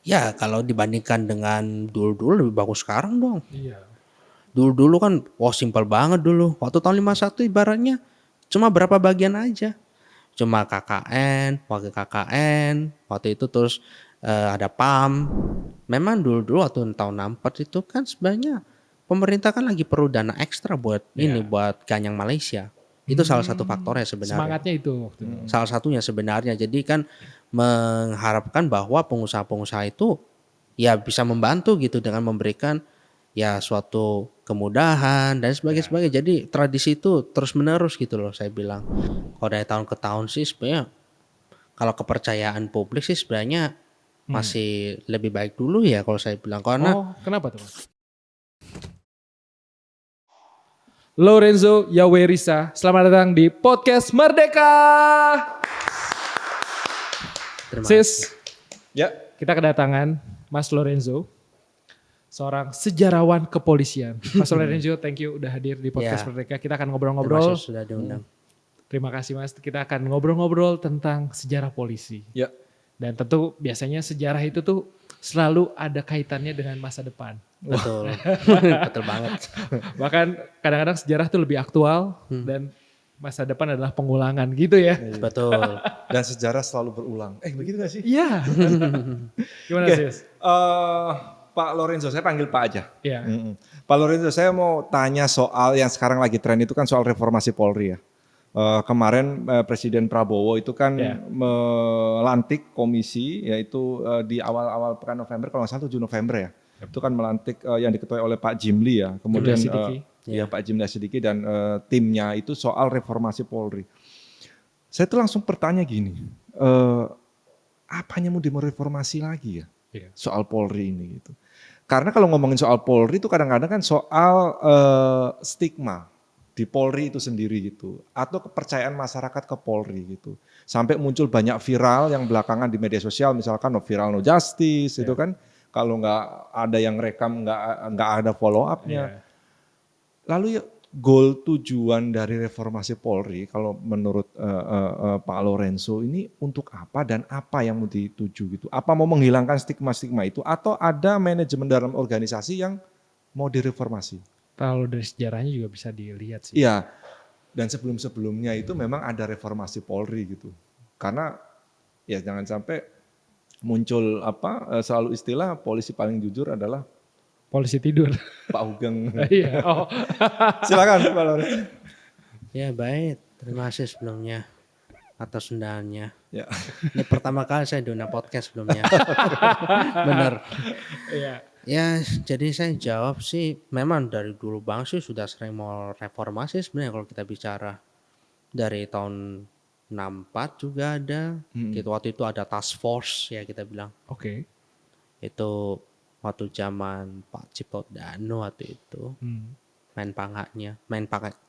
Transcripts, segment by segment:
Ya kalau dibandingkan dengan dulu-dulu lebih bagus sekarang dong. Iya. Dulu-dulu kan wah simpel banget dulu. Waktu tahun 51 ibaratnya cuma berapa bagian aja. Cuma KKN, wakil KKN, waktu itu terus ada PAM. Memang dulu-dulu waktu tahun 64 itu kan sebenarnya pemerintah kan lagi perlu dana ekstra buat ini Iya. buat ganyang Malaysia. Itu salah satu faktornya sebenarnya. Semangatnya itu waktu itu. Salah satunya sebenarnya. Jadi kan mengharapkan bahwa pengusaha-pengusaha itu ya bisa membantu gitu dengan memberikan ya suatu kemudahan dan sebagainya. Jadi tradisi itu terus menerus gitu loh saya bilang. Kalau dari tahun ke tahun sih sebenarnya kalau kepercayaan publik sih sebenarnya masih lebih baik dulu ya kalau saya bilang. Karena Oh, kenapa tuh Mas? Lorenzo Yawerisa, selamat datang di Podcast Merdeka. terima Sis, Ya, kita kedatangan Mas Lorenzo, seorang sejarawan kepolisian. Mas Lorenzo, thank you udah hadir di Podcast Ya. Merdeka. Kita akan terima ngobrol-ngobrol. kasih sudah diundang. Terima kasih Mas, kita akan ngobrol-ngobrol tentang sejarah polisi. ya. Dan tentu biasanya sejarah itu tuh selalu ada kaitannya dengan masa depan. Betul. Betul banget. Bahkan kadang-kadang sejarah tuh lebih aktual dan masa depan adalah pengulangan gitu ya. Betul. Dan sejarah selalu berulang. Begitu gak sih? Iya. Gimana Oke, Sis? Pak Lorenzo, saya panggil Pak aja. Iya. Pak Lorenzo, saya mau tanya soal yang sekarang lagi tren itu kan soal reformasi Polri ya. Kemarin Presiden Prabowo itu kan Ya. melantik komisi yaitu di awal-awal pekan November, kalau nggak salah 7 November ya. Itu kan melantik yang diketuai oleh Pak Jimli ya. Kemudian Sidiki. ya Pak Jimli Sidiki dan timnya itu soal reformasi Polri. Saya tuh langsung bertanya gini, apanya mau direformasi lagi ya Iya. soal Polri ini gitu. Karena kalau ngomongin soal Polri itu kadang-kadang kan soal stigma di Polri itu sendiri gitu, atau kepercayaan masyarakat ke Polri gitu. Sampai muncul banyak viral yang belakangan di media sosial, misalkan viral no justice itu kan, kalau nggak ada yang rekam nggak ada follow up-nya. Iya. Lalu ya goal tujuan dari reformasi Polri kalau menurut Pak Lorenzo ini untuk apa dan apa yang mau dituju gitu? Apa mau menghilangkan stigma-stigma itu atau ada manajemen dalam organisasi yang mau direformasi? Kalau dari sejarahnya juga bisa dilihat sih. Iya. Dan sebelum-sebelumnya itu memang ada reformasi Polri gitu. Karena ya jangan sampai muncul selalu istilah polisi paling jujur adalah Polisi tidur. Pak Hugeng. Iya. Oh. Silakan Pak Lorenzo. Ya baik. Terima kasih sebelumnya atas undangannya. Ya. Ini pertama kali saya diundang podcast sebelumnya. Bener. Iya. Ya, jadi saya jawab sih, memang dari dulu banget sih sudah sering mau reformasi sebenarnya kalau kita bicara. Dari tahun 64 juga ada, gitu waktu itu ada task force ya kita bilang. Oke. Itu waktu zaman Pak Cipodano waktu itu, main pangkat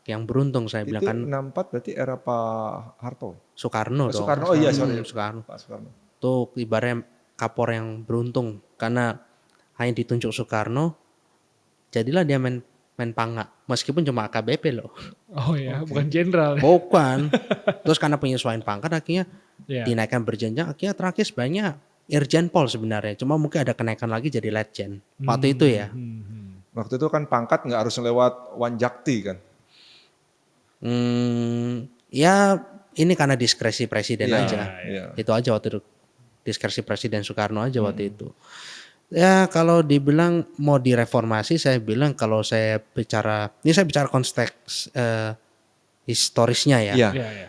yang beruntung saya Itu bilang kan 64 berarti era Pak Harto. Soekarno dong. Soekarno, oh iya sorry. Soekarno. Pak Soekarno. Itu ibaratnya kapor yang beruntung karena hanya ditunjuk Soekarno, jadilah dia main pangkat meskipun cuma AKBP loh. Oh ya, bukan jenderal. Bukan. Terus karena penyesuaian pangkat akhirnya Iya. dinaikkan berjenjang, akhirnya terakhir sebenarnya Irjen Pol sebenarnya. Cuma mungkin ada kenaikan lagi jadi Letjen. Waktu itu ya. Waktu itu kan pangkat nggak harus lewat Wanjakti kan. Ya ini karena diskresi presiden Iya, aja. iya. Itu aja waktu itu. Diskresi Presiden Soekarno aja waktu itu. Ya kalau dibilang mau direformasi, saya bilang kalau saya bicara konteks historisnya ya. Iya. Iya, iya.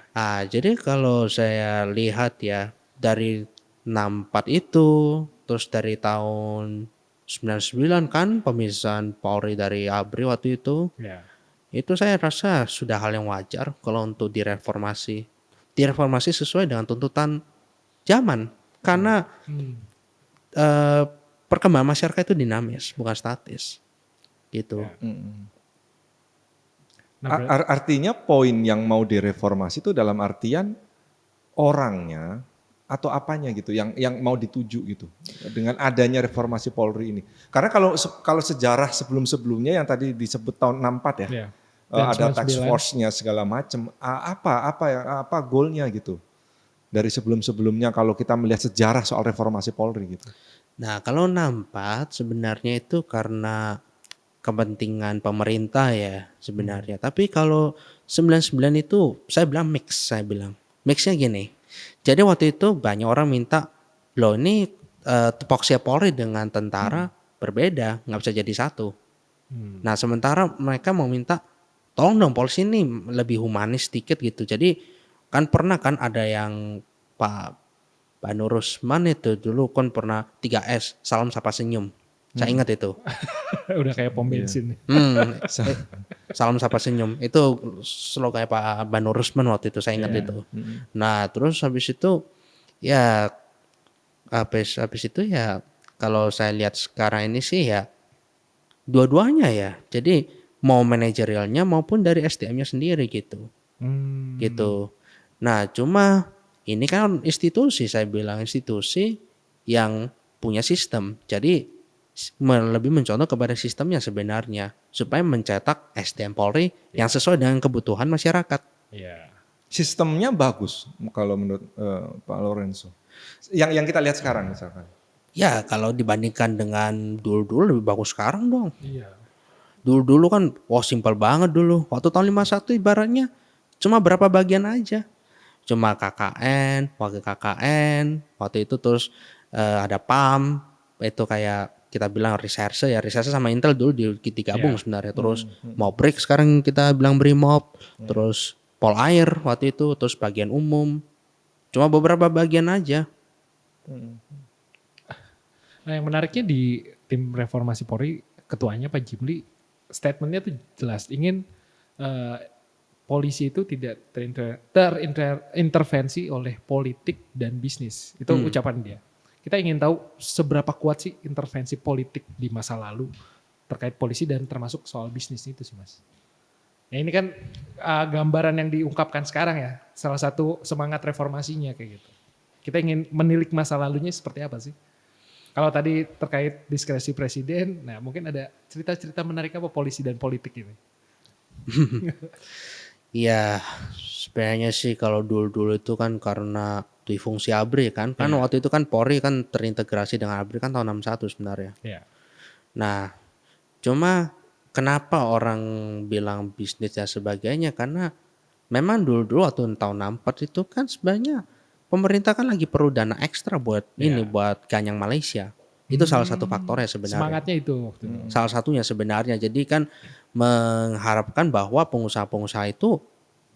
Jadi kalau saya lihat ya dari 64 itu, terus dari tahun 99 kan pemisahan Polri dari ABRI waktu itu, Iya. itu saya rasa sudah hal yang wajar kalau untuk direformasi. Direformasi sesuai dengan tuntutan zaman, karena perkembangan masyarakat itu dinamis, bukan statis, gitu. Artinya poin yang mau direformasi itu dalam artian orangnya atau apanya gitu yang mau dituju gitu dengan adanya reformasi Polri ini. Karena kalau sejarah sebelum-sebelumnya yang tadi disebut tahun 64 ya. Iya. Ada 99. task force-nya segala macam. Apa goalnya gitu. Dari sebelum-sebelumnya kalau kita melihat sejarah soal reformasi Polri gitu. Nah, kalau nampak sebenarnya itu karena kepentingan pemerintah ya Hmm. sebenarnya. Tapi kalau 99 itu saya bilang mix, saya bilang. Mixnya gini. Jadi waktu itu banyak orang minta, loh ini tupoksi Polri dengan tentara berbeda, nggak bisa jadi satu. Hmm. Nah sementara mereka mau minta, tolong dong polisi ini lebih humanis sedikit gitu. Jadi kan pernah kan ada yang Pak Nur Rusman itu dulu kan pernah 3S, salam sapa senyum. Saya Hmm. ingat itu. Udah kayak pom Iya. bensin nih. Sa- Eh, salam sapa senyum. Itu slogan Pak Banur Rusman waktu itu, saya ingat Ya. itu. Mm. Nah, terus habis itu ya habis itu ya kalau saya lihat sekarang ini sih ya dua-duanya ya. Jadi mau manajerialnya maupun dari SDM-nya sendiri gitu. Hmm. Gitu. Nah, cuma ini kan institusi, saya bilang institusi yang punya sistem. Jadi lebih mencontoh kepada sistemnya sebenarnya supaya mencetak SDM Polri yang Ya. sesuai dengan kebutuhan masyarakat. Ya. Sistemnya bagus kalau menurut Pak Lorenzo. Yang kita lihat sekarang misalkan. Ya, kalau dibandingkan dengan dulu-dulu lebih bagus sekarang dong. Iya. Dulu-dulu kan wah simpel banget dulu. Waktu tahun 51 ibaratnya cuma berapa bagian aja. Cuma KKN, wakil KKN, waktu itu terus ada PAM, itu kayak kita bilang reserse ya, reserse sama Intel dulu digabung Ya. sebenarnya. Terus Mobrik sekarang kita bilang Brimob, terus Polair waktu itu, terus bagian umum. Cuma beberapa bagian aja. Nah, yang menariknya di tim reformasi Polri, ketuanya Pak Jimli, statementnya tuh jelas ingin eh, polisi itu tidak terintervensi oleh politik dan bisnis. Itu ucapan dia. Kita ingin tahu seberapa kuat sih intervensi politik di masa lalu terkait polisi dan termasuk soal bisnis itu sih Mas. Ya ini kan gambaran yang diungkapkan sekarang ya, salah satu semangat reformasinya kayak gitu. Kita ingin menilik masa lalunya seperti apa sih? Kalau tadi terkait diskresi presiden, nah mungkin ada cerita-cerita menarik apa polisi dan politik ini? Iya, sebenarnya sih kalau dulu-dulu itu kan karena difungsi ABRI kan. Kan Ya, waktu itu kan Polri kan terintegrasi dengan ABRI kan tahun 61 sebenarnya. ya. Nah, cuma kenapa orang bilang bisnis dan sebagainya? Karena memang dulu-dulu waktu tahun 64 itu kan sebenarnya pemerintah kan lagi perlu dana ekstra buat ini, Ya. buat ganyang Malaysia. Itu salah satu faktornya sebenarnya. Semangatnya itu waktu itu. Salah satunya sebenarnya. Jadi kan mengharapkan bahwa pengusaha-pengusaha itu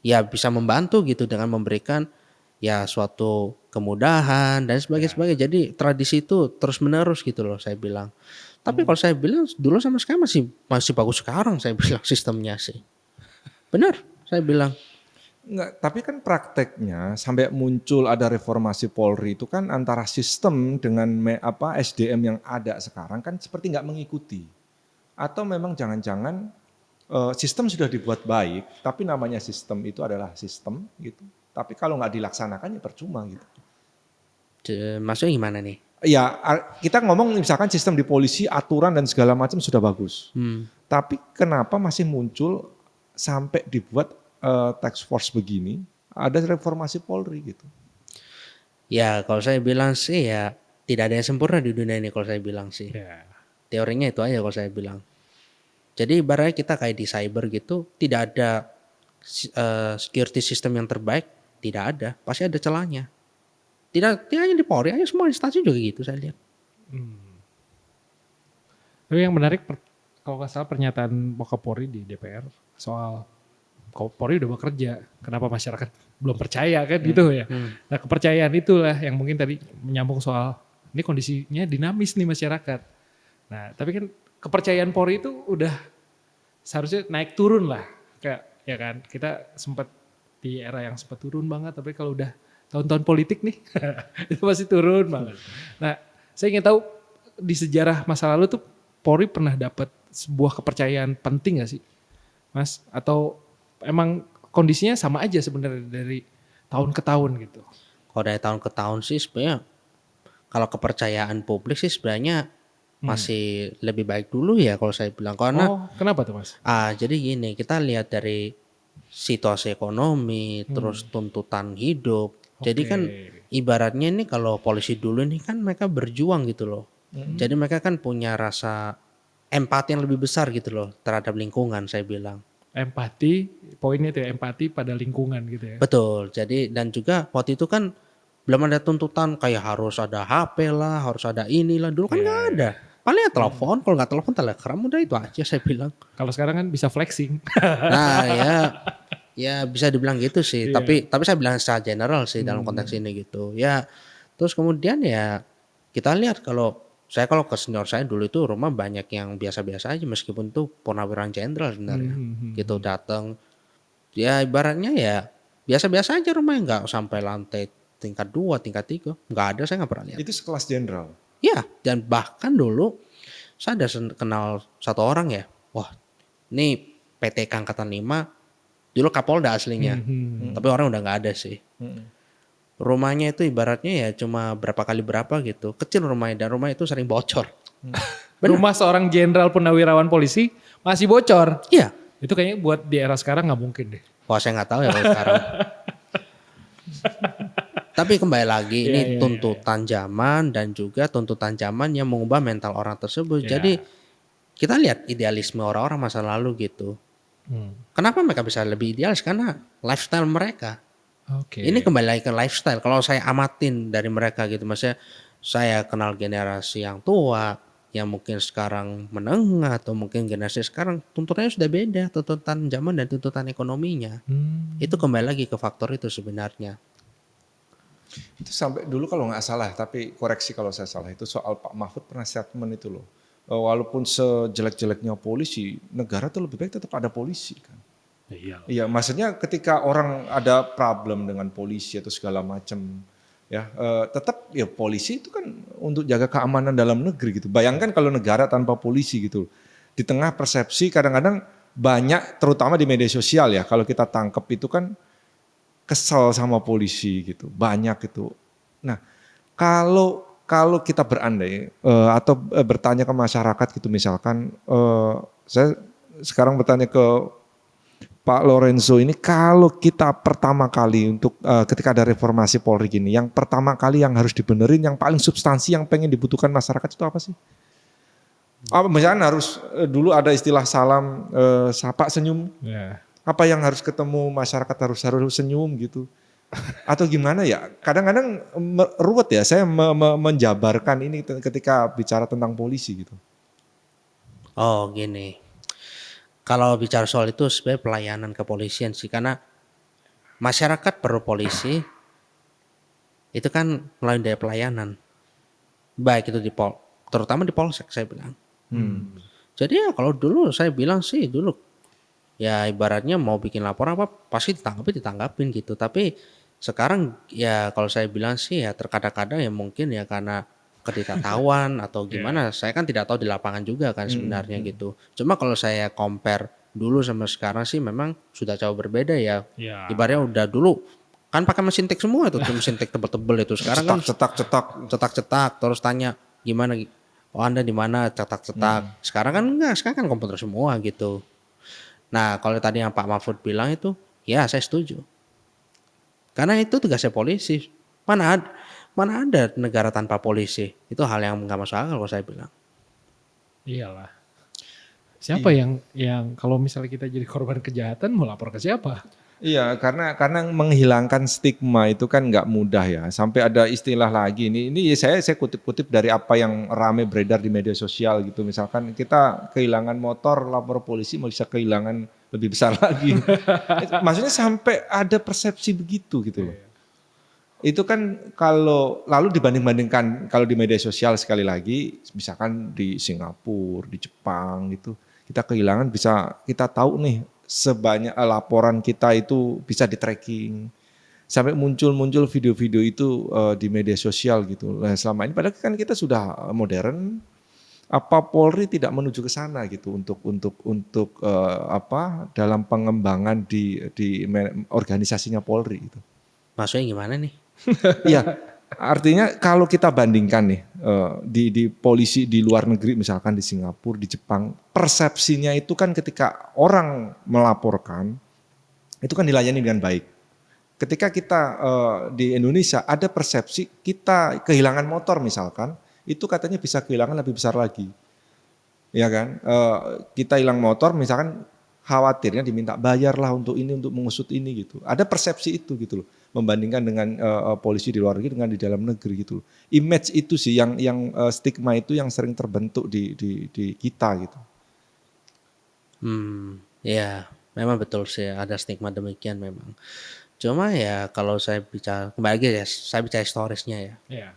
ya bisa membantu gitu dengan memberikan ya suatu kemudahan dan Ya. sebagainya. Jadi tradisi itu terus menerus gitu loh saya bilang. Tapi kalau saya bilang dulu sama sekarang masih masih bagus sekarang saya bilang sistemnya sih. Benar, saya bilang. Enggak, tapi kan prakteknya sampai muncul ada reformasi Polri itu kan antara sistem dengan SDM yang ada sekarang kan seperti nggak mengikuti. Atau memang jangan-jangan sistem sudah dibuat baik, tapi namanya sistem itu adalah sistem gitu. Tapi kalau nggak dilaksanakan ya percuma gitu. Maksudnya gimana nih? Ya kita ngomong misalkan sistem di polisi, aturan dan segala macam sudah bagus. Tapi kenapa masih muncul sampai dibuat task force begini, ada reformasi Polri gitu. Ya kalau saya bilang sih ya tidak ada yang sempurna di dunia ini kalau saya bilang sih. Ya. Teorinya itu aja kalau saya bilang. Jadi ibaratnya kita kayak di cyber gitu, tidak ada security system yang terbaik, tidak ada, pasti ada celahnya. Tidak hanya di Polri, aja semua instansi juga gitu saya lihat. Tapi yang menarik kalau nggak salah pernyataan Wakapolri di DPR soal Polri udah bekerja, kenapa masyarakat belum percaya kan gitu ya. Nah kepercayaan itulah yang mungkin tadi menyambung soal ini kondisinya dinamis nih masyarakat. Nah tapi kan kepercayaan Polri itu udah seharusnya naik turun lah. Kayak ya kan kita sempat di era yang sempat turun banget, tapi kalau udah tahun-tahun politik nih itu masih turun banget. Nah saya ingin tahu di sejarah masa lalu tuh Polri pernah dapat sebuah kepercayaan penting gak sih Mas? Atau emang kondisinya sama aja sebenarnya dari tahun ke tahun gitu? Kalau dari tahun ke tahun sih sebenarnya kalau kepercayaan publik sih sebenarnya masih lebih baik dulu ya kalau saya bilang. Karena Oh kenapa tuh Mas? jadi gini, kita lihat dari situasi ekonomi, terus tuntutan hidup. Jadi Oke. kan ibaratnya ini kalau polisi dulu ini kan mereka berjuang gitu loh. Jadi mereka kan punya rasa empati yang lebih besar gitu loh terhadap lingkungan saya bilang. Empati, poinnya itu ya, empati pada lingkungan gitu ya. Betul. Jadi dan juga waktu itu kan belum ada tuntutan kayak harus ada HP lah, harus ada inilah. Dulu kan Iya, nggak iya. ada. Paling ya telepon, kalau nggak telepon telegram udah itu aja saya bilang. Kalau sekarang kan bisa flexing. Nah ya bisa dibilang gitu sih. Iya. Tapi saya bilang secara general sih dalam konteks ini gitu. Ya terus kemudian ya kita lihat kalau ke senior saya dulu itu rumah banyak yang biasa-biasa aja meskipun tuh purnawirawan jenderal sebenarnya gitu datang. Ya ibaratnya ya biasa-biasa aja rumahnya nggak sampai lantai tingkat 2, tingkat 3. Nggak ada, saya nggak pernah lihat. Itu sekelas jenderal. Ya dan bahkan dulu saya ada kenal satu orang ya. Wah ini PTK Angkatan 5 dulu Kapolda aslinya. Tapi orang udah nggak ada sih. Rumahnya itu ibaratnya ya cuma berapa kali berapa gitu. Kecil rumahnya dan rumah itu sering bocor. Rumah seorang jenderal purnawirawan polisi masih bocor. Iya. Itu kayaknya buat di era sekarang nggak mungkin deh. Wah saya nggak tahu ya kalau sekarang. Tapi kembali lagi ini Iya. tuntutan zaman dan juga tuntutan zaman yang mengubah mental orang tersebut. Iya. Jadi kita lihat idealisme orang-orang masa lalu gitu. Kenapa mereka bisa lebih idealis? Karena lifestyle mereka. Oke. Ini kembali lagi ke lifestyle. Kalau saya amatin dari mereka gitu, maksudnya saya kenal generasi yang tua, yang mungkin sekarang menengah atau mungkin generasi sekarang tuntutannya sudah beda, tuntutan zaman dan tuntutan ekonominya. Itu kembali lagi ke faktor itu sebenarnya. Itu sampai dulu kalau nggak salah, tapi koreksi kalau saya salah, itu soal Pak Mahfud pernah statement itu loh. Walaupun sejelek-jeleknya polisi, negara tuh lebih baik tetap ada polisi kan. Iya. Iya, maksudnya ketika orang ada problem dengan polisi atau segala macam, ya tetap ya polisi itu kan untuk jaga keamanan dalam negeri gitu. Bayangkan kalau negara tanpa polisi gitu, di tengah persepsi kadang-kadang banyak, terutama di media sosial ya, kalau kita tangkap itu kan kesel sama polisi gitu, banyak gitu. Nah, kalau kita berandai atau bertanya ke masyarakat gitu, misalkan saya sekarang bertanya ke Pak Lorenzo ini, kalau kita pertama kali untuk ketika ada reformasi Polri gini, yang pertama kali yang harus dibenerin, yang paling substansi yang pengen dibutuhkan masyarakat itu apa sih? Misalnya harus dulu ada istilah salam sapa senyum. Ya. Apa yang harus ketemu masyarakat harus senyum gitu? Atau gimana ya? Kadang-kadang ruwet ya. Saya menjabarkan ini ketika bicara tentang polisi gitu. Oh gini, kalau bicara soal itu sebenarnya pelayanan kepolisian sih, karena masyarakat perlu polisi itu kan melalui daya pelayanan, baik itu terutama di polsek saya bilang. Jadi ya kalau dulu saya bilang sih dulu ya ibaratnya mau bikin laporan apa pasti ditanggapin gitu. Tapi sekarang ya kalau saya bilang sih ya terkadang-kadang ya mungkin ya karena ketidaktahuan atau gimana. Saya kan tidak tahu di lapangan juga kan sebenarnya gitu. Cuma kalau saya compare dulu sama sekarang sih memang sudah jauh berbeda ya. Ya. Ibaratnya udah dulu kan pakai mesin tik semua itu, mesin tik tebel-tebel itu. Sekarang kan cetak terus tanya gimana, oh Anda di mana, cetak. Sekarang kan enggak, sekarang kan komputer semua gitu. Nah kalau tadi yang Pak Mahfud bilang itu, ya saya setuju. Karena itu tugasnya polisi. Mana ada negara tanpa polisi? Itu hal yang nggak masuk akal kalau saya bilang. Iyalah. Siapa yang kalau misalnya kita jadi korban kejahatan mau lapor ke siapa? Iya, karena menghilangkan stigma itu kan nggak mudah ya. Sampai ada istilah lagi ini saya kutip-kutip dari apa yang rame beredar di media sosial gitu. Misalkan kita kehilangan motor, lapor polisi bisa kehilangan lebih besar lagi. Maksudnya sampai ada persepsi begitu gitu loh. Itu kan kalau lalu dibanding-bandingkan kalau di media sosial sekali lagi, misalkan di Singapura, di Jepang gitu, kita kehilangan bisa kita tahu nih sebanyak laporan kita itu bisa di tracking sampai muncul video-video itu di media sosial gitu. Nah, selama ini padahal kan kita sudah modern, apa Polri tidak menuju ke sana gitu untuk dalam pengembangan di organisasinya Polri itu. Maksudnya gimana nih? Iya, artinya kalau kita bandingkan nih di polisi di luar negeri misalkan di Singapura, di Jepang, persepsinya itu kan ketika orang melaporkan itu kan dilayani dengan baik. Ketika kita di Indonesia ada persepsi kita kehilangan motor misalkan, itu katanya bisa kehilangan lebih besar lagi. Ya kan? Kita hilang motor misalkan khawatirnya diminta bayarlah untuk ini, untuk mengusut ini gitu. Ada persepsi itu gitu loh. Membandingkan dengan polisi di luar negeri dengan di dalam negeri gitu loh. Image itu sih yang stigma itu yang sering terbentuk di kita gitu. Ya, memang betul sih ada stigma demikian memang. Cuma ya kalau saya bicara kembali lagi ya, saya bicara historisnya ya. Iya.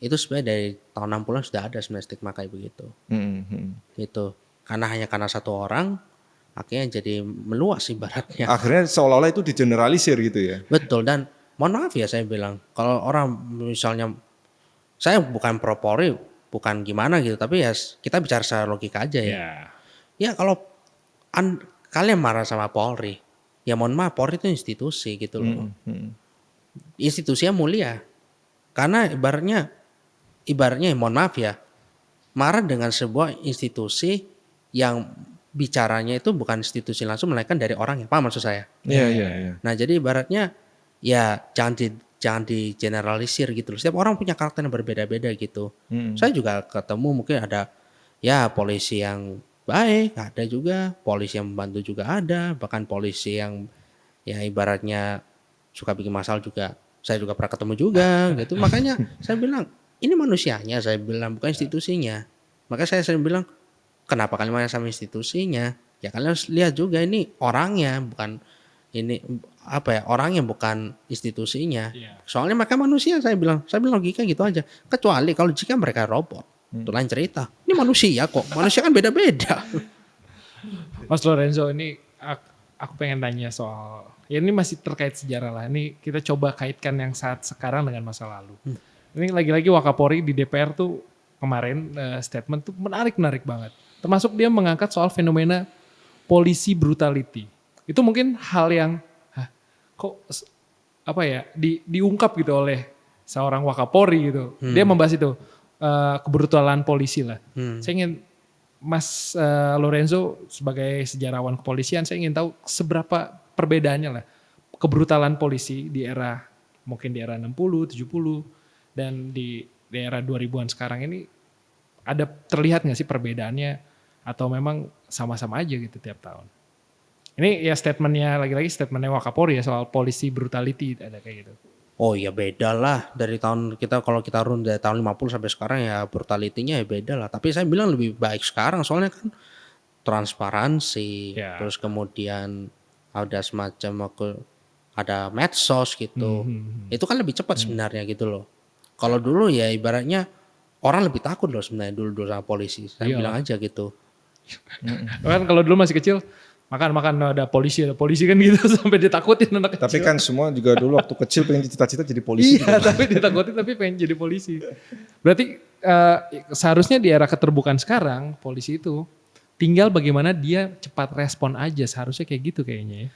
Itu sebenarnya dari tahun 60-an sudah ada sebenarnya stigma kayak begitu. Gitu. Karena satu orang akhirnya jadi meluas ibaratnya. Akhirnya seolah-olah itu digeneralisir gitu ya. Betul, dan mohon maaf ya saya bilang, kalau orang misalnya saya bukan pro Polri, bukan gimana gitu, tapi ya kita bicara secara logika aja ya. Iya. Ya kalau kalian marah sama Polri, ya mohon maaf, Polri itu institusi gitu loh. Institusinya mulia. Karena ibaratnya mohon maaf ya, marah dengan sebuah institusi yang bicaranya itu bukan institusi langsung, melainkan dari orang yang paham maksud saya. Iya. Nah jadi ibaratnya ya jangan di generalisir gitu loh. Setiap orang punya karakter yang berbeda-beda gitu. Saya juga ketemu mungkin ada ya polisi yang baik, ada juga polisi yang membantu juga ada, bahkan polisi yang ya ibaratnya suka bikin masalah juga. Saya juga pernah ketemu juga gitu. Makanya saya bilang ini manusianya, saya bilang bukan institusinya. Maka saya sering bilang kenapa kalian marah sama institusinya? Ya kalian harus lihat juga ini orangnya, bukan ini apa ya, orangnya bukan institusinya. Soalnya mereka manusia, saya bilang logika gitu aja. Kecuali kalau jika mereka robot, itu lain cerita. Ini manusia kok, manusia kan beda-beda. Mas Lorenzo, ini aku pengen tanya soal, ya ini masih terkait sejarah lah. Ini kita coba kaitkan yang saat sekarang dengan masa lalu. Ini lagi-lagi Wakapolri di DPR tuh kemarin statement tuh menarik banget. Termasuk dia mengangkat soal fenomena polisi brutality. Itu mungkin hal yang kok apa ya diungkap gitu oleh seorang Wakapolri gitu. Dia membahas itu kebrutalan polisi lah. Saya ingin Mas Lorenzo sebagai sejarawan kepolisian, saya ingin tahu seberapa perbedaannya lah kebrutalan polisi di era mungkin di era 60, 70 dan di era 2000-an sekarang ini ada terlihat nggak sih perbedaannya atau memang sama-sama aja gitu tiap tahun? Ini ya statementnya lagi-lagi statementnya Wakapolri ya soal polisi brutality ada kayak gitu. Oh ya beda lah dari tahun kita, kalau kita run dari tahun 50 sampai sekarang ya brutality-nya ya beda lah. Tapi saya bilang lebih baik sekarang soalnya kan transparansi, terus kemudian ada semacam ada medsos gitu. Itu kan lebih cepat sebenarnya gitu loh. Kalau dulu ya ibaratnya orang lebih takut loh sebenarnya dulu sama polisi. Saya bilang aja gitu. Kan kalau dulu masih kecil makan ada polisi kan gitu sampai ditakutin anak kecil. Tapi kan semua juga dulu waktu kecil pengen cita-cita jadi polisi. Iya, tapi ditakutin tapi pengen jadi polisi. Berarti seharusnya di era keterbukaan sekarang polisi itu tinggal bagaimana dia cepat respon aja, seharusnya kayak gitu kayaknya ya.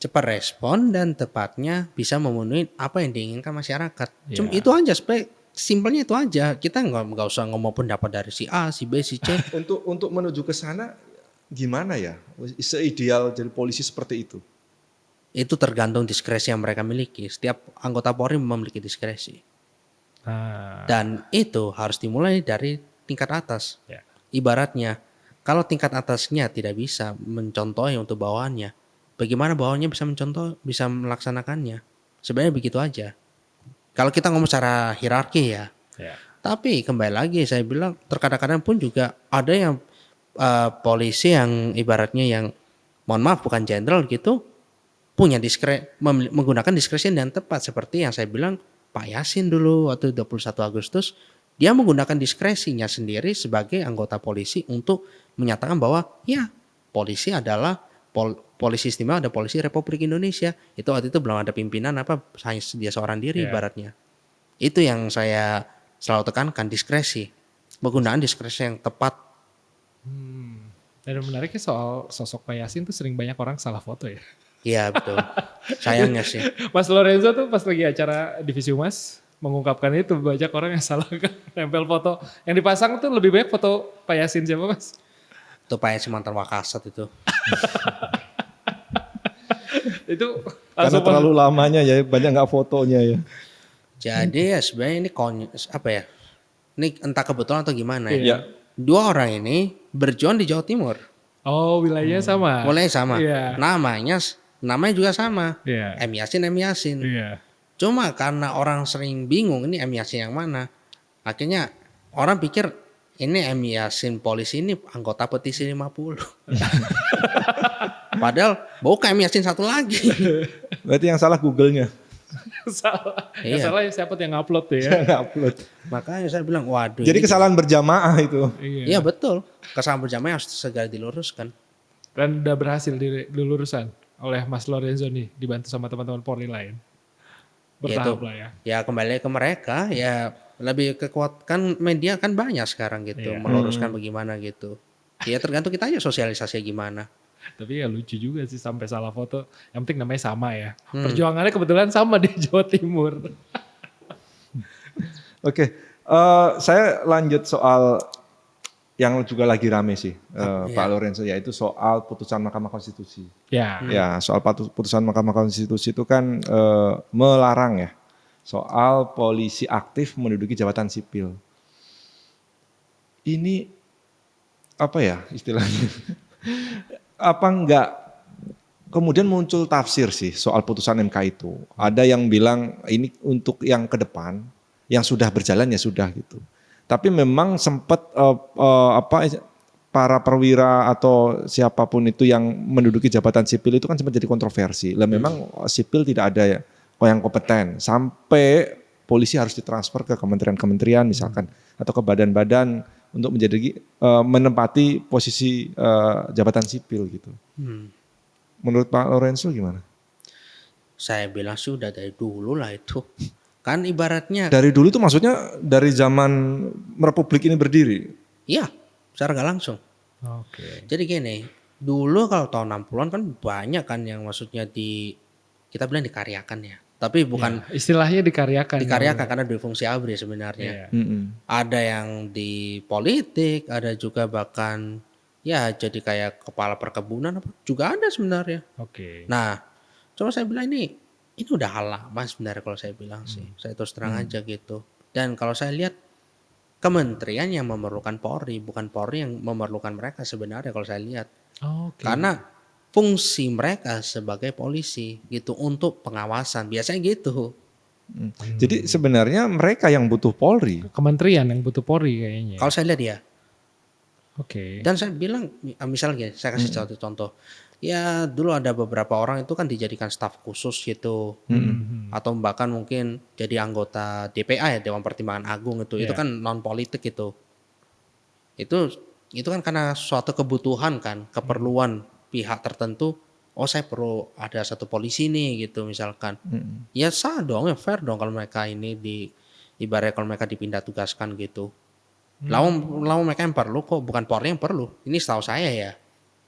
Cepat respon dan tepatnya bisa memenuhi apa yang diinginkan masyarakat. Cuma itu aja, simpelnya itu aja. Kita nggak usah ngomong pendapat dari si A, si B, si C. Untuk menuju ke sana gimana ya? Seideal jadi polisi seperti itu. Itu tergantung diskresi yang mereka miliki. Setiap anggota Polri memiliki diskresi. Dan itu harus dimulai dari tingkat atas. Ibaratnya, kalau tingkat atasnya tidak bisa mencontohi untuk bawahannya, bagaimana bawahannya bisa mencontoh, bisa melaksanakannya? Sebenarnya begitu aja. Kalau kita ngomong secara hierarki ya. Tapi kembali lagi saya bilang terkadang-kadang pun juga ada yang polisi yang ibaratnya yang mohon maaf bukan jenderal gitu, punya menggunakan diskresi yang tepat seperti yang saya bilang Pak Yasin dulu waktu 21 Agustus dia menggunakan diskresinya sendiri sebagai anggota polisi untuk menyatakan bahwa ya polisi adalah polisi istimewa, ada polisi Republik Indonesia. Itu waktu itu belum ada pimpinan hanya dia seorang diri ibaratnya. Itu yang saya selalu tekankan, diskresi, penggunaan diskresi yang tepat. Dan menariknya soal sosok Pak Yasin tuh sering banyak orang salah foto ya. Iya betul, sayangnya sih. Mas Lorenzo tuh pas lagi acara Divisi Humas mengungkapkan itu banyak orang yang salah kan nempel foto. Yang dipasang tuh lebih banyak foto Pak Yasin siapa Mas? Itu Pak Yasin mantan Wakasat itu. Itu karena terlalu lamanya ya, banyak nggak fotonya ya. Jadi ya sebenarnya ini ini entah kebetulan atau gimana Iya. ya. 2 orang ini berjuang di Jawa Timur. Oh, wilayahnya sama. Mulai sama. Iya. Namanya juga sama. Iya. M Yasin. Iya. Cuma karena orang sering bingung ini M Yasin yang mana. Akhirnya orang pikir ini M Yasin polisi ini anggota petisi 50. Padahal bukan M Yasin satu lagi. Berarti yang salah Google-nya. Salah. Iya. Yang salah siapa tuh yang upload tuh ya. Nggak upload. Makanya saya bilang waduh. Jadi ini- kesalahan berjamaah itu. Iya betul. Kesalahan berjamaah harus segera diluruskan. Dan udah berhasil dilurusan oleh Mas Lorenzo nih, dibantu sama teman-teman Polri lain. Bertahap lah ya. Ya kembali ke mereka ya lebih kekuatkan media kan banyak sekarang gitu. Iya. Meluruskan bagaimana gitu. Ya tergantung kita aja sosialisasinya gimana. Tapi ya lucu juga sih sampai salah foto. Yang penting namanya sama ya. Perjuangannya kebetulan sama di Jawa Timur. Oke, saya lanjut soal yang juga lagi rame sih, Pak Lorenzo, yaitu soal putusan Mahkamah Konstitusi. Ya. Ya, soal putusan Mahkamah Konstitusi itu kan melarang ya soal polisi aktif menduduki jabatan sipil. Ini apa ya istilahnya? Apa enggak kemudian muncul tafsir sih soal putusan MK itu. Ada yang bilang ini untuk yang ke depan, yang sudah berjalan ya sudah gitu. Tapi memang sempat para perwira atau siapapun itu yang menduduki jabatan sipil itu kan sempat jadi kontroversi. Lah memang sipil tidak ada yang kompeten sampai polisi harus ditransfer ke kementerian-kementerian misalkan atau ke badan-badan untuk menjadi menempati posisi jabatan sipil gitu. Menurut Pak Lorenzo gimana? Saya bilang sudah dari dulu lah itu. Kan ibaratnya Dari dulu tuh maksudnya dari zaman Republik ini berdiri. iya secara gak langsung. Oke. Jadi gini, dulu kalau tahun 60-an kan banyak kan yang maksudnya kita bilang dikaryakan ya. Tapi bukan Ya, istilahnya dikaryakan. dikaryakan karena dari fungsi ABRI sebenarnya. Iya. Ada yang di politik, ada juga bahkan ya jadi kayak kepala perkebunan apa juga ada sebenarnya. Oke. Nah, cuma saya bilang ini udah hal lama sebenarnya kalau saya bilang sih. Saya terus terang aja gitu. Dan kalau saya lihat kementerian yang memerlukan Polri, bukan Polri yang memerlukan mereka sebenarnya kalau saya lihat. Oke. Karena fungsi mereka sebagai polisi gitu untuk pengawasan. Biasanya gitu. Jadi sebenarnya mereka yang butuh Polri. Kementerian yang butuh Polri kayaknya. Kalau saya lihat ya. Oke. Dan saya bilang misalnya gini, saya kasih satu contoh. Ya dulu ada beberapa orang itu kan dijadikan staf khusus gitu. Atau bahkan mungkin jadi anggota DPA ya, Dewan Pertimbangan Agung itu. Itu Iya. kan non politik itu. Itu kan karena suatu kebutuhan kan, keperluan pihak tertentu. Oh saya perlu ada satu polisi nih gitu misalkan. Ya sah dong, ya fair dong kalau mereka ini ibaratnya kalau mereka dipindah tugaskan gitu. Lawan mereka yang perlu kok, bukan Polri yang perlu. Ini setahu saya ya.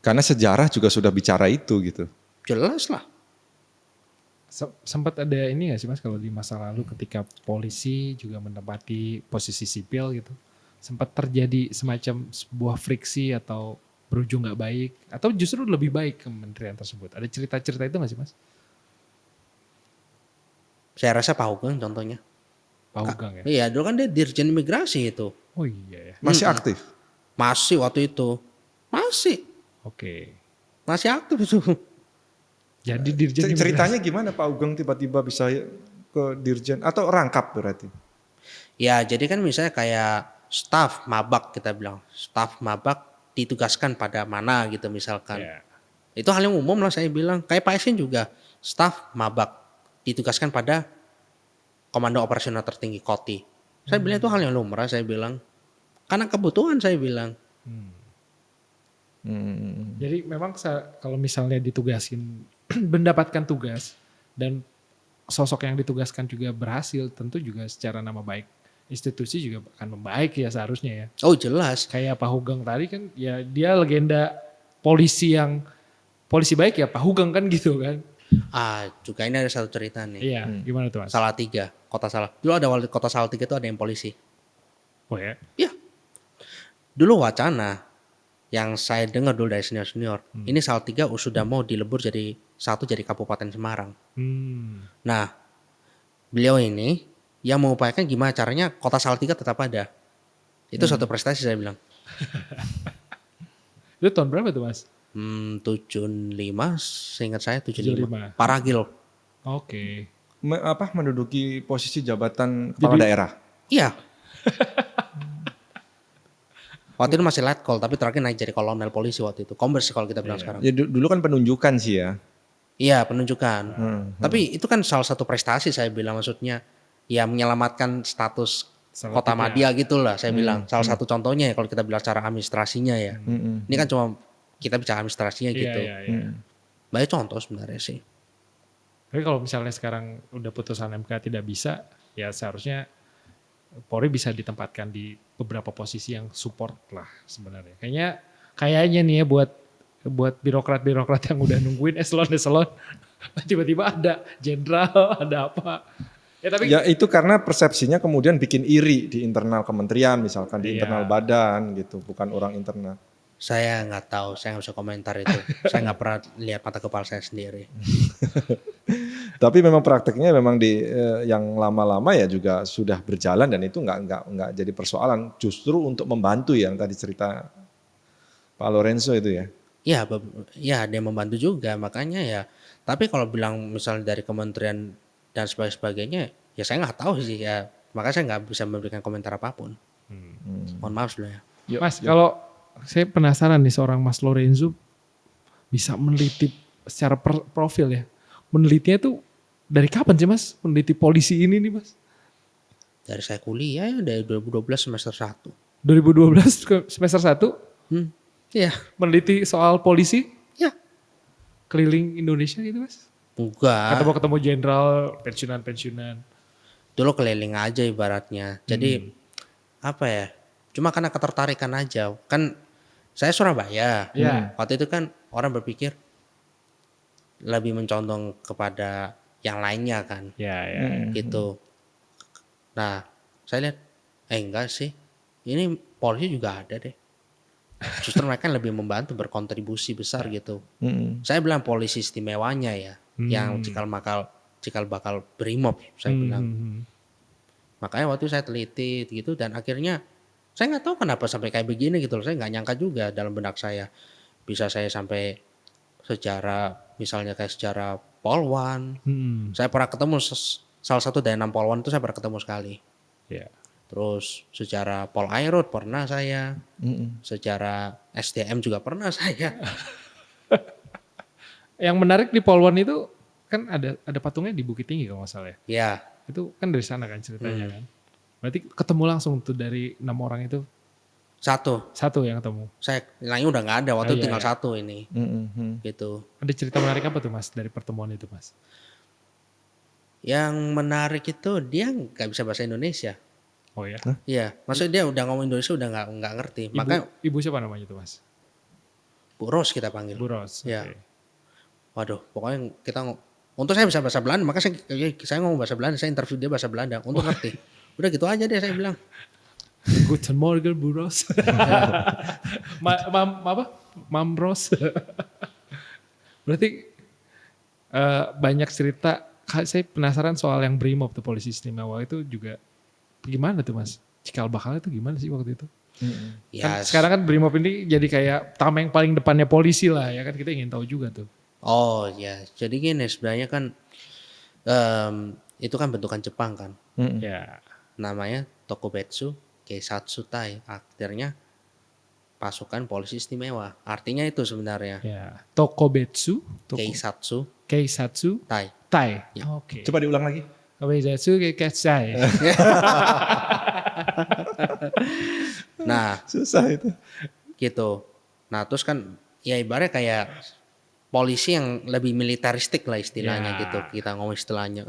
Karena sejarah juga sudah bicara itu gitu. Jelas lah. Sempat ada ini gak sih Mas kalau di masa lalu ketika polisi juga menempati posisi sipil gitu. Sempat terjadi semacam sebuah friksi atau berujung gak baik. Atau justru lebih baik kementerian tersebut. Ada cerita-cerita itu gak sih Mas? Saya rasa Pak Hugeng contohnya. Pak Hugeng ya? Iya dulu kan dia Dirjen Imigrasi itu. Oh iya ya. Masih aktif. Masih waktu itu. Masih aktif itu. Jadi Dirjen Ceritanya gimana Pak Ugeng tiba-tiba bisa ke Dirjen atau rangkap berarti? Ya jadi kan misalnya kayak staf mabak kita bilang. Staf mabak ditugaskan pada mana gitu misalkan. Ya. Itu hal yang umum lah saya bilang. Kayak Pak Yasin juga. Staf mabak ditugaskan pada Komando Operasional Tertinggi Koti. Saya bilang itu hal yang lumrah saya bilang. Karena kebutuhan saya bilang. Jadi memang kalau misalnya ditugasin, mendapatkan tugas dan sosok yang ditugaskan juga berhasil, tentu juga secara nama baik institusi juga akan membaik ya seharusnya ya. Oh jelas. Kayak Pak Hugeng tadi kan ya dia legenda polisi baik ya Pak Hugeng kan gitu kan. Juga ini ada satu cerita nih. Iya, gimana tuh Mas? Salatiga, kota Dulu ada wali kota Salatiga itu ada yang polisi. Oh ya. Iya. Dulu wacana yang saya dengar dulu dari senior-senior, ini Salatiga sudah mau dilebur jadi Kabupaten Semarang. Nah, beliau ini yang mengupayakan gimana caranya kota Salatiga tetap ada. Itu suatu prestasi saya bilang. Itu tahun berapa tuh Mas? 75 seingat saya 75. 75. Paragil. Oke. Menduduki posisi jabatan kepala daerah. Iya. Waktu itu masih letkol tapi terakhir naik jadi kolonel polisi waktu itu. Kombes kalau kita bilang sekarang. Ya dulu kan penunjukan sih ya. Iya penunjukan. Tapi itu kan salah satu prestasi saya bilang maksudnya. Ya menyelamatkan status kota Madia gitulah saya bilang. Salah satu contohnya ya kalau kita bilang secara administrasinya ya. Ini kan cuma kita bicara administrasinya gitu. Iya. Banyak contoh sebenarnya sih. Tapi kalau misalnya sekarang udah putusan MK tidak bisa, ya seharusnya Polri bisa ditempatkan di beberapa posisi yang support lah sebenarnya. Kayaknya nih ya buat birokrat-birokrat yang udah nungguin eselon-eselon, tiba-tiba ada jenderal, ada apa. Ya itu karena persepsinya kemudian bikin iri di internal kementerian misalkan di Iya. internal badan gitu, bukan orang internal. Saya nggak tahu, saya nggak bisa komentar itu. Saya nggak pernah lihat mata kepala saya sendiri. Tapi memang prakteknya memang yang lama-lama ya juga sudah berjalan dan itu nggak jadi persoalan. Justru untuk membantu yang tadi cerita Pak Lorenzo itu ya. Ya ada yang membantu juga makanya ya. Tapi kalau bilang misalnya dari kementerian dan sebagainya, ya saya nggak tahu sih ya. Makanya saya nggak bisa memberikan komentar apapun. Mohon maaf sebenarnya. Mas, kalau saya penasaran nih seorang Mas Lorenzo bisa meneliti secara profil ya. Menelitinya tuh dari kapan sih Mas meneliti polisi ini nih Mas? Dari saya kuliah ya dari 2012 semester 1. 2012 ke semester 1 Iya. meneliti soal polisi Ya. keliling Indonesia gitu Mas? Enggak. Ketemu jenderal, pensiunan. Dulu keliling aja ibaratnya. Jadi apa ya? Cuma karena ketertarikan aja. Kan saya Surabaya. Iya. Waktu itu kan orang berpikir lebih mencondong kepada yang lainnya kan. Ya. Gitu. Nah, saya lihat enggak sih. Ini polisi juga ada deh. Justru mereka lebih membantu berkontribusi besar gitu. Saya bilang polisi istimewanya ya, yang cikal bakal brimob saya bilang. Makanya waktu itu saya teliti gitu dan akhirnya saya nggak tahu kenapa sampai kayak begini gitu loh. Saya nggak nyangka juga dalam benak saya bisa saya sampai misalnya kayak sejarah Polwan. Saya pernah ketemu salah satu dari 6 Polwan itu saya pernah ketemu sekali. Ya. Terus secara Pol Airut pernah saya, secara SDM juga pernah saya. Yang menarik di Polwan itu kan ada patungnya di Bukit Tinggi kalau nggak salah ya. Ya, Itu kan dari sana kan ceritanya kan. Berarti ketemu langsung tuh dari 6 orang itu satu yang ketemu. saya lainnya udah nggak ada waktu itu tinggal Iya. satu ini, gitu. Ada cerita menarik apa tuh Mas dari pertemuan itu Mas? Yang menarik itu dia nggak bisa bahasa Indonesia. Oh ya. Iya, maksudnya dia udah ngomong Indonesia udah nggak ngerti. Makanya Ibu siapa namanya tuh Mas? Bu Ros kita panggil. Bu Ros. Ya. Oke. Waduh, pokoknya untuk saya bisa bahasa Belanda, maka saya ngomong bahasa Belanda, saya interview dia bahasa Belanda untuk ngerti. Udah gitu aja deh saya bilang. Guten Morgen Bu Ros. Mam Ros. Berarti banyak cerita. Saya penasaran soal yang Brimob tuh polisi istimewa itu juga gimana tuh Mas? Cikal bakalnya tuh gimana sih waktu itu? Ya, Kan sekarang kan Brimob ini jadi kayak tameng paling depannya polisi lah ya kan kita ingin tahu juga tuh. oh ya, jadi gini sebenarnya kan itu kan bentukan Jepang kan. Ya. Namanya Tokubetsu Keisatsu Tai. Artinya pasukan polisi istimewa. Artinya itu sebenarnya. Ya. Tokobetsu, Keisatsu Keisatsu, Tai. Tai. Ya. Oke. Coba diulang lagi. Tokobetsu Keisai. Nah, Susah itu. gitu. Nah, terus kan ya ibaratnya kayak polisi yang lebih militaristik lah istilahnya Ya. gitu. Kita ngomong istilahnya.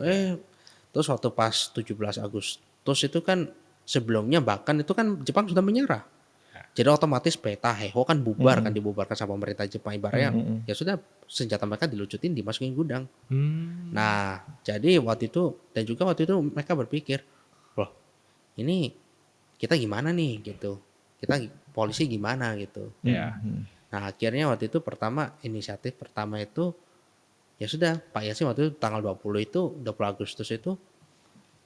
Terus waktu pas 17 Agustus itu kan sebelumnya bahkan itu kan Jepang sudah menyerah. Jadi otomatis peta Heiho kan bubar kan dibubarkan sama pemerintah Jepang ibaratnya ya sudah senjata mereka dilucutin dimasukin gudang. Nah, jadi waktu itu dan juga waktu itu mereka berpikir, loh ini kita gimana nih gitu. Kita polisi gimana gitu. Ya. Nah, akhirnya waktu itu inisiatif pertama itu ya sudah Pak Yasin waktu itu tanggal 20 Agustus itu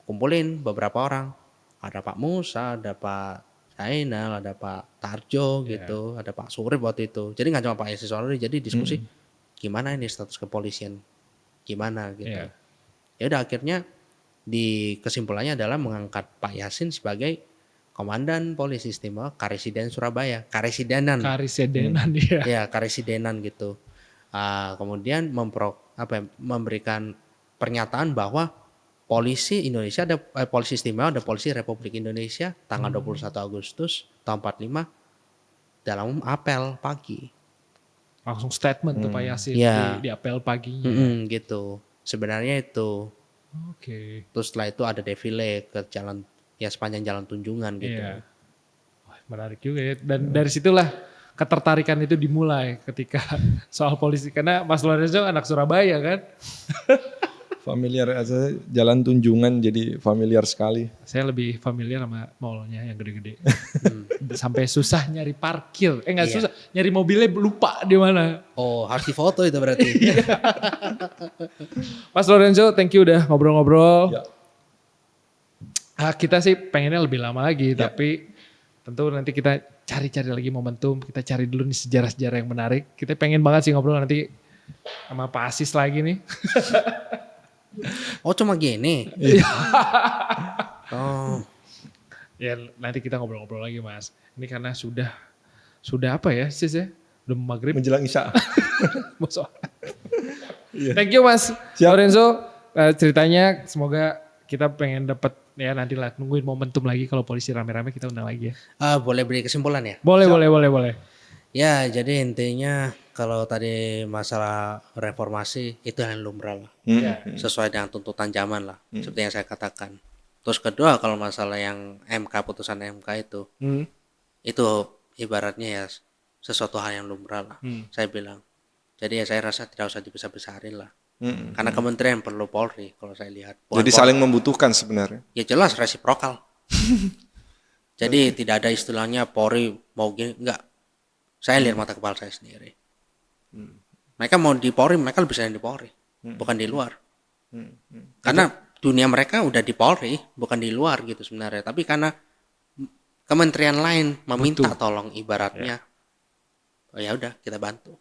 kumpulin beberapa orang. Ada Pak Musa, ada Pak Zainal, ada Pak Tarjo gitu, ada Pak Surip waktu itu. Jadi nggak cuma Pak Yasin Solarin, jadi diskusi gimana ini status kepolisian, gimana gitu. Iya. Ya udah akhirnya di kesimpulannya adalah mengangkat Pak Yasin sebagai Komandan Polisi Istimewa Karesidenan Surabaya, Karesidenan. Karesidenan dia. Ya, Karesidenan gitu. Kemudian memberikan pernyataan bahwa polisi Indonesia ada polisi istimewa, ada polisi Republik Indonesia tanggal 21 Agustus tahun 45 dalam apel pagi. Langsung statement tuh Pak Yasin Ya. di apel paginya. Gitu. Sebenarnya itu. Oke. Terus setelah itu ada defile ke jalan ya sepanjang jalan Tunjungan gitu. Iya. Wah, menarik juga ya. Dan dari situlah ketertarikan itu dimulai ketika soal polisi. Karena Mas Lorenzo anak Surabaya kan. Familiar aja, jalan Tunjungan jadi familiar sekali. Saya lebih familiar sama mallnya yang gede-gede. Sampai susah nyari parkir. Enggak Iya. susah, nyari mobilnya lupa di mana. Oh, harus difoto itu berarti. Mas Lorenzo, thank you udah ngobrol-ngobrol. Ya. Kita sih pengennya lebih lama lagi, tapi tentu nanti kita cari-cari lagi momentum. Kita cari dulu nih sejarah-sejarah yang menarik. Kita pengen banget sih ngobrol nanti sama Pak Asis lagi nih. Oh, cuma gini. Oh, Ya nanti kita ngobrol-ngobrol lagi Mas. Ini karena sudah apa ya Sis ya? Udah mau maghrib. Menjelang Isya. Masuk. Thank you Mas Siap. Lorenzo. Ceritanya semoga kita pengen dapat ya nanti lah nungguin momentum lagi kalau polisi rame-rame kita undang lagi ya. boleh beri kesimpulan ya? Boleh. Ya, jadi intinya kalau tadi masalah reformasi itu yang lumrah lah. Ya. Sesuai dengan tuntutan zaman lah, seperti yang saya katakan. Terus kedua, kalau masalah yang putusan MK itu ibaratnya ya sesuatu hal yang lumrah lah, saya bilang. Jadi ya saya rasa tidak usah dibesar-besarin lah. Karena kementerian perlu Polri kalau saya lihat. Jadi saling membutuhkan sebenarnya. Ya jelas resiprokal. Jadi tidak ada istilahnya Polri mau gini, enggak. Saya lihat mata kepala saya sendiri. Mereka mau di Polri, mereka lebih sayang di Polri, bukan di luar. Karena dunia mereka udah di Polri, bukan di luar gitu sebenarnya. Tapi karena kementerian lain meminta tolong ibaratnya, oh ya udah kita bantu.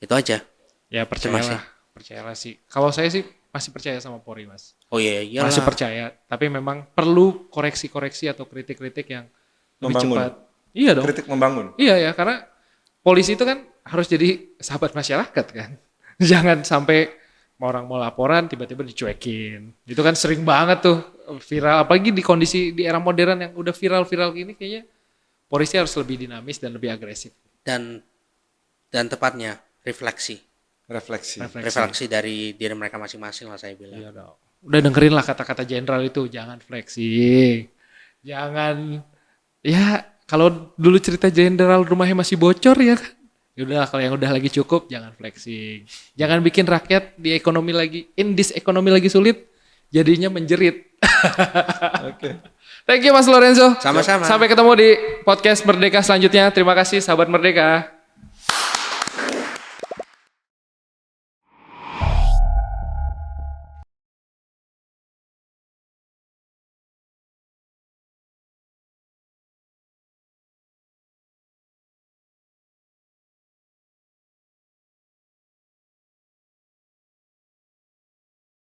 Itu aja. Ya percayalah sih. Kalau saya sih masih percaya sama Polri Mas. Oh iya, iyalah. Masih percaya. Tapi memang perlu koreksi-koreksi atau kritik-kritik yang lebih Membangun. cepat. Iya dong. Kritik membangun. Iya ya, karena polisi itu kan harus jadi sahabat masyarakat kan. Jangan sampai orang mau laporan tiba-tiba dicuekin. Itu kan sering banget tuh viral. Apalagi di kondisi di era modern yang udah viral-viral gini kayaknya polisi harus lebih dinamis dan lebih agresif. Dan tepatnya refleksi dari diri mereka masing-masing lah saya bilang. Iya dong. Udah dengerin lah kata-kata jenderal itu, jangan flexing. Jangan ya kalau dulu cerita jenderal rumahnya masih bocor ya kan. Yaudah kalau yang udah lagi cukup jangan flexing. Jangan bikin rakyat di ekonomi lagi sulit jadinya menjerit. Oke. Thank you Mas Lorenzo. Sama-sama. Sampai ketemu di podcast Merdeka selanjutnya. Terima kasih sahabat Merdeka.